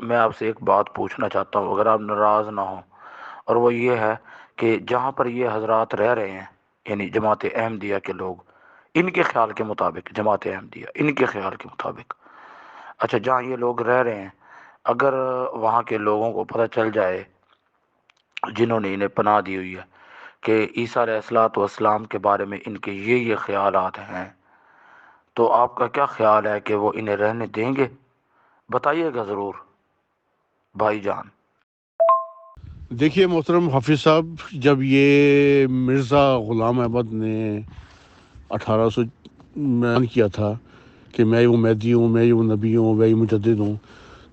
میں آپ سے ایک بات پوچھنا چاہتا ہوں، اگر آپ ناراض نہ ہوں، اور وہ یہ ہے کہ جہاں پر یہ حضرات رہ رہے ہیں، یعنی جماعت احمدیہ کے لوگ، ان کے خیال کے مطابق، جماعت احمدیہ ان کے خیال کے مطابق، اچھا جہاں یہ لوگ رہ رہے ہیں، اگر وہاں کے لوگوں کو پتہ چل جائے جنہوں نے انہیں پناہ دی ہوئی ہے کہ عیسیٰ علیہ الصلوۃ والسلام کے بارے میں ان کے یہ خیالات ہیں، تو آپ کا کیا خیال ہے کہ وہ انہیں رہنے دیں گے؟ بتائیے گا ضرور بھائی جان۔ دیکھیے محترم حافظ صاحب، جب یہ مرزا غلام احمد نے 1800 میں کیا تھا کہ میں وہ مہدی ہوں، میں وہ نبی ہوں، میں مجدد ہوں،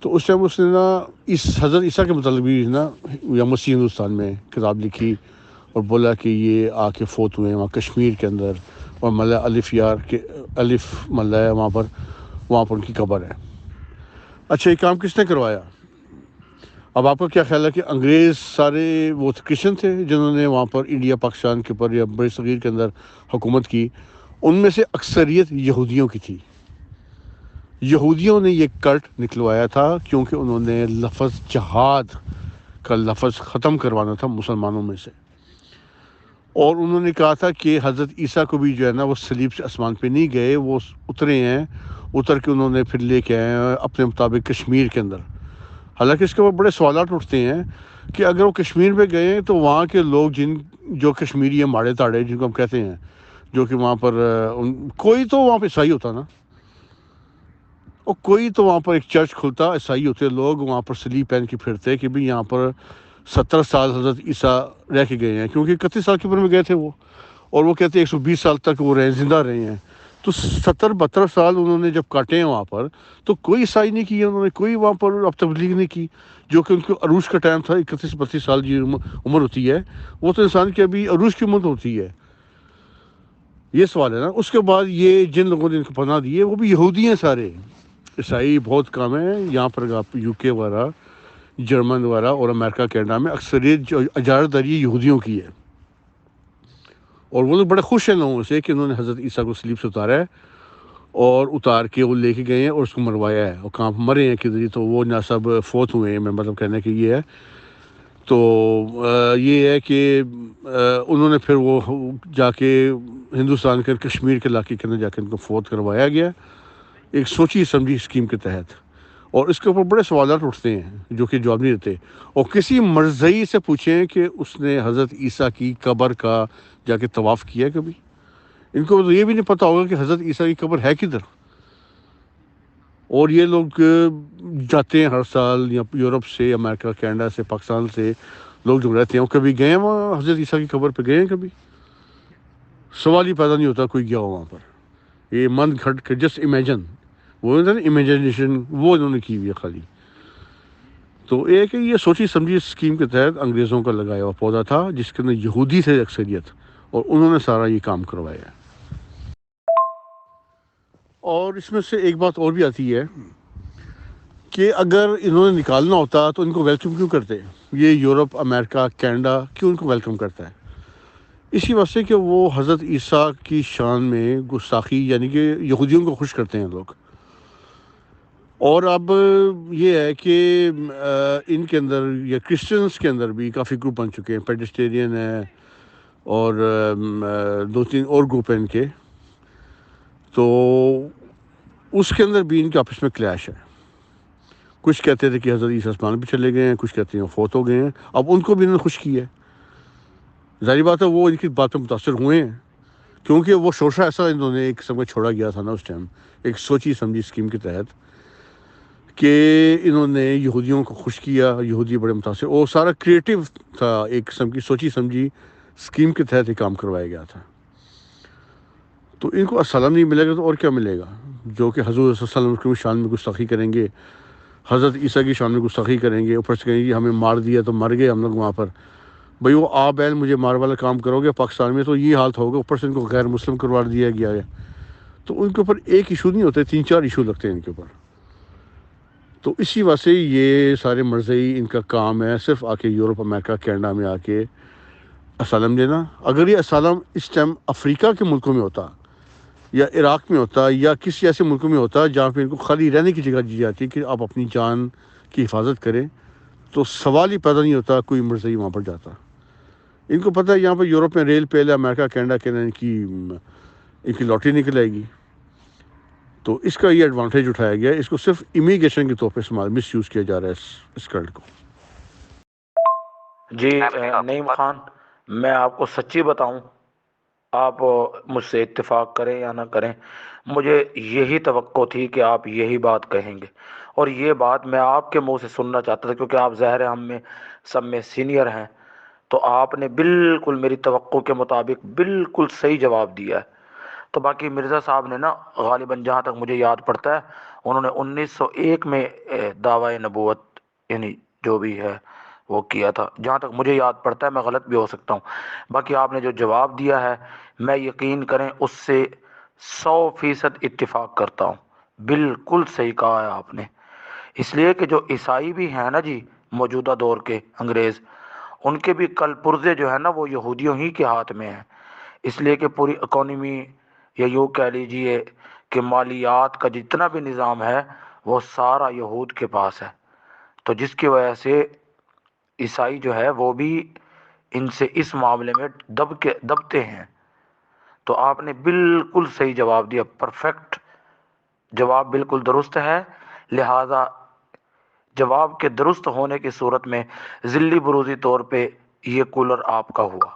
تو اس ٹائم اس نے نا اس حضرت عیسیٰ کے متعلق بھی نا یا مسیح ہندوستان میں کتاب لکھی اور بولا کہ یہ آ کے فوت ہوئے ہیں وہاں کشمیر کے اندر، اور ملا الف یار کے الف ملا ہے وہاں پر ان کی قبر ہے۔ اچھا یہ کام کس نے کروایا؟ اب آپ کا کیا خیال ہے کہ انگریز سارے وہ کرسچن تھے جنہوں نے وہاں پر انڈیا پاکستان کے اوپر یا بر صغیر کے اندر حکومت کی؟ ان میں سے اکثریت یہودیوں کی تھی۔ یہودیوں نے یہ کلٹ نکلوایا تھا کیونکہ انہوں نے لفظ جہاد کا لفظ ختم کروانا تھا مسلمانوں میں سے، اور انہوں نے کہا تھا کہ حضرت عیسیٰ کو بھی جو ہے نا وہ صلیب سے آسمان پہ نہیں گئے، وہ اترے ہیں، اتر کے انہوں نے پھر لے کے آئے ہیں اپنے مطابق کشمیر کے اندر۔ حالانکہ اس کے اوپر بڑے سوالات اٹھتے ہیں کہ اگر وہ کشمیر میں گئے ہیں تو وہاں کے لوگ جو کشمیری ہیں ماڑے تاڑے جن کو ہم کہتے ہیں، جو کہ وہاں پر کوئی تو وہاں پہ عیسائی ہوتا نا، اور کوئی تو وہاں پر ایک چرچ کھلتا، عیسائی ہوتے لوگ وہاں پر صلیب پہن کے پھرتے کہ بھی یہاں پر 70 سال حضرت عیسیٰ رہ کے گئے ہیں، کیونکہ 31 سال کی عمر میں گئے تھے وہ، اور وہ کہتے ہیں 120 سال تک وہ زندہ رہے ہیں۔ تو 70-72 سال انہوں نے جب کاٹے ہیں وہاں پر، تو کوئی عیسائی نہیں کی انہوں نے، کوئی وہاں پر اب تبلیغ نہیں کی، جو کہ ان کو عروج کا ٹائم تھا 31-32 سال کی عمر ہوتی ہے، وہ تو انسان کی ابھی عروج کی عمر ہوتی ہے۔ یہ سوال ہے نا۔ اس کے بعد یہ جن لوگوں نے ان کو پناہ دی ہے وہ بھی یہودی ہیں سارے، عیسائی بہت کم ہیں یہاں پر، آپ یو کے وغیرہ، جرمن وغیرہ اور امریکہ کینیڈا میں اکثریت جو اجارت داری یہودیوں کی ہے، اور وہ لوگ بڑے خوش ہیں لوگوں سے کہ انہوں نے حضرت عیسیٰ کو صلیب سے اتارا ہے، اور اتار کے وہ لے کے گئے ہیں اور اس کو مروایا ہے، اور کہاں مرے ہیں کدھر، تو وہ نہ سب فوت ہوئے ہیں، میں مطلب کہنے کہ یہ ہے۔ تو یہ ہے کہ انہوں نے پھر وہ جا کے ہندوستان کے کشمیر کے علاقے کے اندر جا کے ان کو فوت کروایا گیا ایک سوچی سمجھی اسکیم کے تحت، اور اس کے اوپر بڑے سوالات اٹھتے ہیں جو کہ جواب نہیں دیتے۔ اور کسی مرزئی سے پوچھیں کہ اس نے حضرت عیسیٰ کی قبر کا جا کے طواف کیا کبھی؟ ان کو تو یہ بھی نہیں پتہ ہوگا کہ حضرت عیسیٰ کی قبر ہے کدھر۔ اور یہ لوگ جاتے ہیں ہر سال یورپ سے، امریکہ کینیڈا سے، پاکستان سے لوگ جو رہتے ہیں، وہ کبھی گئے ہیں وہاں حضرت عیسیٰ کی قبر پہ گئے ہیں کبھی؟ سوال ہی پیدا نہیں ہوتا کوئی گیا ہو وہاں پر۔ یہ من گھٹ کے جسٹ امیجن، وہ امیجنیشن وہ انہوں نے کی ہوئی ہے خالی۔ تو ایک یہ سوچی سمجھی اسکیم کے تحت انگریزوں کا لگایا ہوا پودا تھا جس کے اندر یہودی تھے اکثریت، اور انہوں نے سارا یہ کام کروایا ہے۔ اور اس میں سے ایک بات اور بھی آتی ہے کہ اگر انہوں نے نکالنا ہوتا تو ان کو ویلکم کیوں کرتے؟ یہ یورپ، امریکہ، کینیڈا کیوں ان کو ویلکم کرتا ہے؟ اسی وجہ سے کہ وہ حضرت عیسیٰ کی شان میں گستاخی، یعنی کہ یہودیوں کو خوش کرتے ہیں لوگ۔ اور اب یہ ہے کہ ان کے اندر یا کرسچنس کے اندر بھی کافی گروپ بن چکے ہیں، پیڈسٹیرین ہے اور 2-3 اور گروپ ہیں ان کے، تو اس کے اندر بھی ان کے آپس میں کلیش ہے۔ کچھ کہتے تھے کہ حضرت عیسیٰ آسمان بھی چلے گئے ہیں، کچھ کہتے ہیں وہ فوت ہو گئے ہیں، اب ان کو بھی انہوں نے خوش کی ہے۔ ظاہری بات ہے وہ ان کی بات پہ متاثر ہوئے ہیں، کیونکہ وہ شوشہ ایسا انہوں نے ایک قسم کا چھوڑا گیا تھا نا اس ٹائم، ایک سوچی سمجھی اسکیم کے تحت، کہ انہوں نے یہودیوں کو خوش کیا، یہودی بڑے متاثر، وہ سارا کریٹیو تھا، ایک قسم کی سوچی سمجھی اسکیم کے تحت یہ کام کروایا گیا تھا۔ تو ان کو السلام نہیں ملے گا تو اور کیا ملے گا؟ جو کہ حضور صلی اللہ علیہ وسلم کی شان میں گستاخی کریں گے، حضرت عیسیٰ کی شان میں گستاخی کریں گے، اوپر سے کہیں گے ہمیں مار دیا تو مر گئے ہم لوگ وہاں پر، بھئی وہ آ بیل مجھے مار والا کام کرو گے پاکستان میں تو یہ حالت ہوگا، اوپر سے ان کو غیر مسلم قرار دیا گیا ہے۔ تو ان کے اوپر ایک ایشو نہیں ہوتے، 3-4 ایشو لگتے ہیں ان کے اوپر۔ تو اسی وجہ سے یہ سارے مرزئی ان کا کام ہے صرف آ کے یورپ، امریکہ، کینیڈا میں آ کے اسالم دینا۔ اگر یہ اسالم اس ٹائم افریقہ کے ملکوں میں ہوتا یا عراق میں ہوتا یا کسی ایسے ملکوں میں ہوتا جہاں پہ ان کو خالی رہنے کی جگہ دی جاتی کہ آپ اپنی جان کی حفاظت کریں تو سوال ہی پیدا نہیں ہوتا کوئی مرزائی وہاں پر جاتا. ان کو پتہ ہے یہاں پر یورپ میں ریل پہلے امریکہ کینیڈا کے ان کی لاٹری نکل آئے گی. تو اس کا یہ ایڈوانٹیج اٹھایا گیا ہے. اس کو صرف امیگریشن کے طور پہ مس یوز کیا جا رہا ہے اس کارڈ کو. جی نعیم خان، میں آپ کو سچی بتاؤں، آپ مجھ سے اتفاق کریں یا نہ کریں، مجھے یہی توقع تھی کہ آپ یہی بات کہیں گے، اور یہ بات میں آپ کے منہ سے سننا چاہتا تھا، کیونکہ آپ ظاہر ہے ہم میں سب میں سینئر ہیں. تو آپ نے بالکل میری توقع کے مطابق بالکل صحیح جواب دیا ہے. تو باقی مرزا صاحب نے نا غالباً جہاں تک مجھے یاد پڑتا ہے انہوں نے 1901 میں دعوی نبوت یعنی جو بھی ہے وہ کیا تھا، جہاں تک مجھے یاد پڑتا ہے، میں غلط بھی ہو سکتا ہوں. باقی آپ نے جو جواب دیا ہے میں یقین کریں اس سے 100% اتفاق کرتا ہوں. بالکل صحیح کہا ہے آپ نے. اس لیے کہ جو عیسائی بھی ہیں نا جی موجودہ دور کے انگریز، ان کے بھی کل پرزے جو ہے نا وہ یہودیوں ہی کے ہاتھ میں ہیں. اس لیے کہ پوری اکانومی یا یوں کہہ لیجئے کہ مالیات کا جتنا بھی نظام ہے وہ سارا یہود کے پاس ہے. تو جس کی وجہ سے عیسائی جو ہے وہ بھی ان سے اس معاملے میں دبتے ہیں. تو آپ نے بالکل صحیح جواب دیا، پرفیکٹ جواب، بالکل درست ہے. لہذا جواب کے درست ہونے کی صورت میں ذلی بروزی طور پہ یہ کولر آپ کا ہوا.